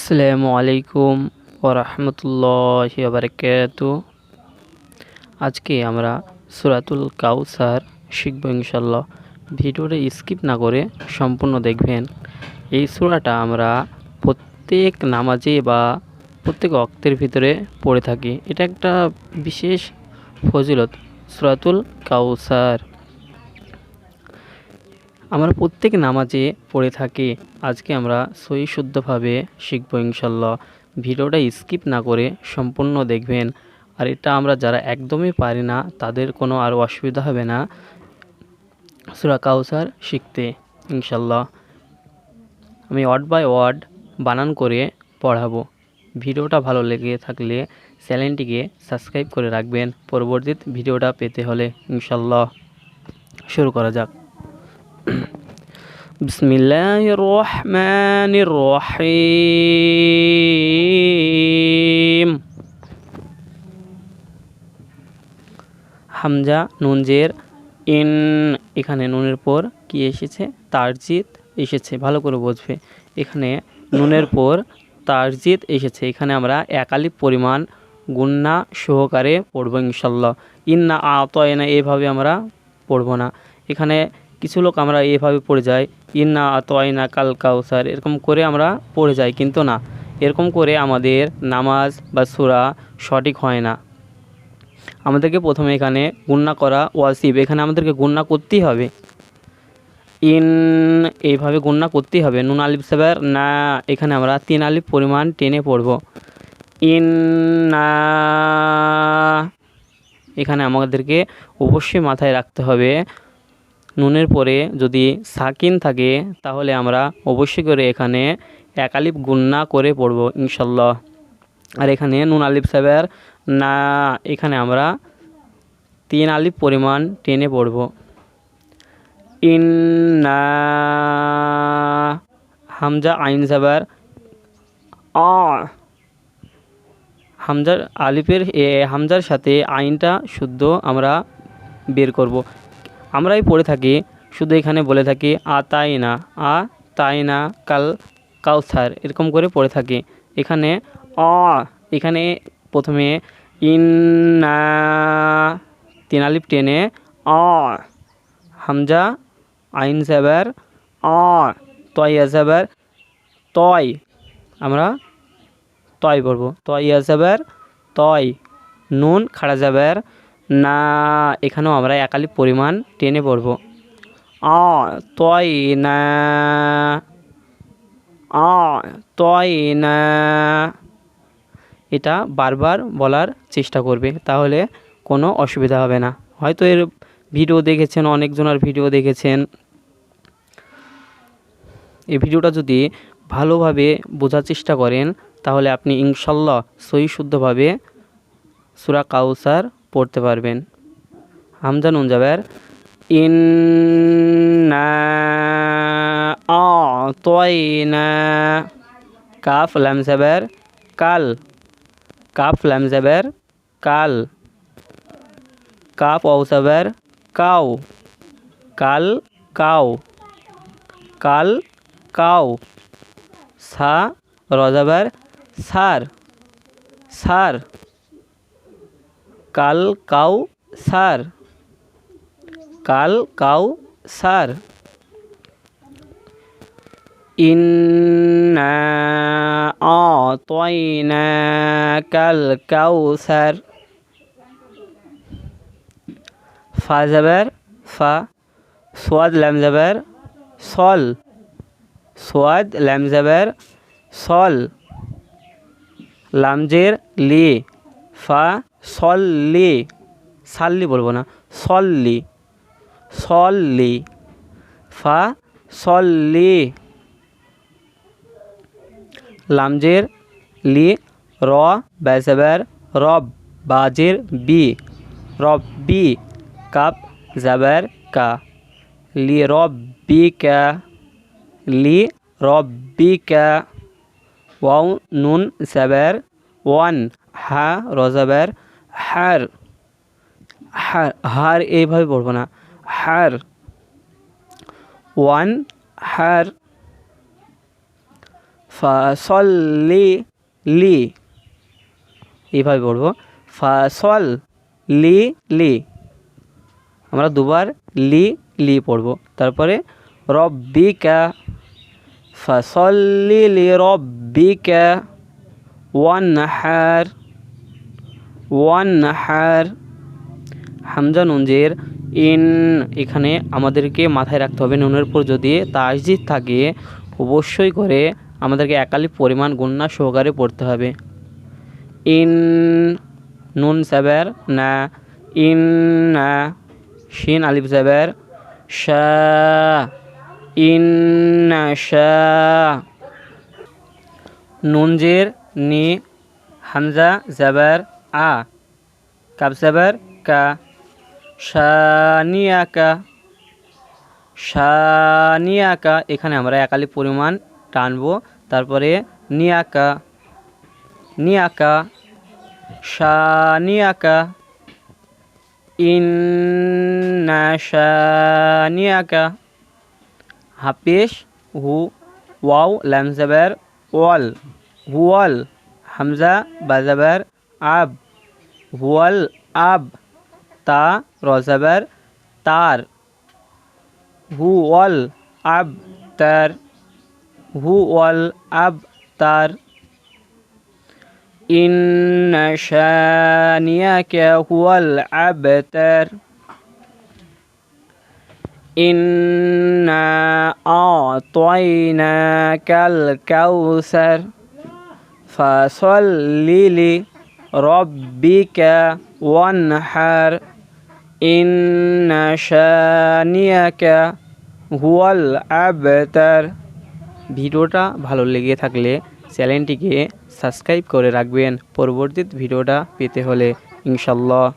আসসালামু আলাইকুম ওয়া রাহমাতুল্লাহি ওয়া বারাকাতুহু। আজকে আমরা সূরাতুল কাউসার শিখব ইনশাআল্লাহ। ভিডিওটা স্কিপ না করে সম্পূর্ণ দেখবেন। এই সূরাটা আমরা প্রত্যেক নামাজে বা প্রত্যেক ওয়াক্তের ভিতরে পড়ে থাকি। এটা একটা বিশেষ ফজিলত, সূরাতুল কাউসার আমরা প্রত্যেক নামাজে পড়ে থাকি। আজকে আমরা সহি শুদ্ধভাবে শিখব ইনশাল্লাহ। ভিডিওটা স্কিপ না করে সম্পূর্ণ দেখবেন। আর এটা আমরা যারা একদমই পারি না তাদের কোনো আর অসুবিধা হবে না সূরা কাউসার শিখতে ইনশাল্লাহ। আমি ওয়ার্ড বাই ওয়ার্ড বানান করে পড়াবো। ভিডিওটা ভালো লেগে থাকলে চ্যানেলটিকে সাবস্ক্রাইব করে রাখবেন পরবর্তী ভিডিওটা পেতে হলে ইনশাল্লাহ। শুরু করা যাক। বিসমিল্লাহির রহমানির রহিম। হামজা নুন জের ইন, এখানে নুনের পর কি এসেছে? তারজিদ এসেছে, ভালো করে বুঝবে। এখানে নুনের পর তারজিদ এসেছে। এখানে আমরা এক আলিফ পরিমাণ গুন্না সহকারে পড়ব ইনশাল্লাহ। ইন্না আতয়না এভাবে আমরা পড়ব না। এখানে কিছু লোক আমরা এভাবে পড়ে যাই, ইন্না আতয়না কাল কাউসার, এরকম করে আমরা পড়ে যাই, কিন্তু না, এরকম করে আমাদের নামাজ বা সূরা সঠিক হয় না। আমাদেরকে প্রথমে এখানে গুন্না করা ওয়াজিব, এখানে আমাদেরকে গুন্না করতেই হবে। ইন এইভাবে গুন্না করতেই হবে। নুন আলিফ সাবার না, এখানে আমরা 3 আলিফ পরিমাণ টেনে পড়ব। ইন না, এখানে আমাদেরকে অবশ্যই মাথায় রাখতে হবে নুনের পরে যদি সাকিন থাকে তাহলে আমরা অবশ্যই করে এখানে এক আলিফ গুন্না করে পড়ব ইনশাল্লাহ। আর এখানে নুন আলিফ সাবার না, এখানে আমরা 3 আলিফ পরিমাণ টেনে পড়ব। ইন্না, হামজা আইন সাবার আ, হামজার আলিফের হামজার সাথে আইনটা শুদ্ধ আমরা বের করব। আমরাই পড়ে থাকি, শুধু এখানে বলে থাকি আতাইনা, আ তাইনা কাল কাউসার, এরকম করে পড়ে থাকি। এখানে এখানে প্রথমে ইন্না 3 আলিফ টেনে হামজা আইন সাবার তয় সাবার তয়, আমরা তয় পড়ব। তয় সাবার তয়, নুন খাড়া যাবার না, এখানেও আমরা এক আলিফ পরিমাণ টেনে পড়ব। তয় না, তয় না, এটা বারবার বলার চেষ্টা করবে, তাহলে কোনো অসুবিধা হবে না। হয়তো এর ভিডিও দেখেছেন, অনেকজনের ভিডিও দেখেছেন। এই ভিডিওটা যদি ভালোভাবে বোঝার চেষ্টা করেন তাহলে আপনি ইনশাল্লাহ সহি শুদ্ধভাবে সূরা কাউসার পড়তে পারবেন। হামজা নুন জাবার ইন্না আতাইনা, কাফ লাম জাবার কাল, কাফ লাম জাবার কাল, কাফ ওয়াও জাবার কাউ, কাল কাউ, কাল কাউ, সা র জাবার সার, সার, কাল কাউ সার, কাল কাউ সার। ইন্না আতাইনা কাল কাউসার। ফা জাবার ফা, সোয়াদ লাম জাবার সল, সোয়াদ লাম জাবার সল, লামজের লি, ফা সল্লি, সাল্লি বলবো না, সল্লি, সল্লি, ফা সল্লি, লামজের লি, র ব্যাসাবার রব, বাজের বি, রব্বি, কাপ জাবার কা, লি রব্বিকা, লি রব্বিকা, ওয়াও নুন জাবার ওয়ান, হা রজাবার হার, হার, হার এইভাবে পড়বো না, হার, ওয়ান হার। ফাসল্লি লি, এইভাবে পড়বো ফাসল লি লি, আমরা দুবার লি লি পড়বো। তারপরে রব্বিকা, ফাসল্লি লি রব্বিকা ওয়ানহার, ওয়ানহার। হামজা নুন জের ইন, এখানে আমাদেরকে মাথায় রাখতে হবে নুনের পর যদি তাসদিদ থাকে অবশ্যই করে আমাদেরকে একালি পরিমাণ গুণনা সহকারে পড়তে হবে। ইন, নুন সাবের না, ইন না, শিন আলিফ জাবের শা, ইন শা। নুন জের নি, হামজা জাবের আ, কাব জাবের কা, শানিয়াকা, শানিয়াকা। এখানে আমরা একালি পরিমাণ টানবো। তারপরে নিয়াকা, নিয়াকা, শানিয়াকা, ইন্না শানিয়াকা। হাফেশ হু, ওয়াও লাম জাবের ওয়াল, হুয়াল, হামজা বা জাবের আব, হুয়াল আব, তা র জাবের তার, হুয়াল আব তার, হুয়াল আব তার। ইন্না শানিয়াকা হুয়াল আবতার। ইন্না আ'তাইনাকাল কাউসার, ফাসল্লি লি রব্বিকা ওয়ানহার, ইন্না শানিয়াকা হুয়াল আবতার। ভিডিওটা ভালো লেগে থাকলে চ্যানেলটিকে সাবস্ক্রাইব করে রাখবেন পরবর্তী ভিডিওটা পেতে হলে ইনশাল্লাহ।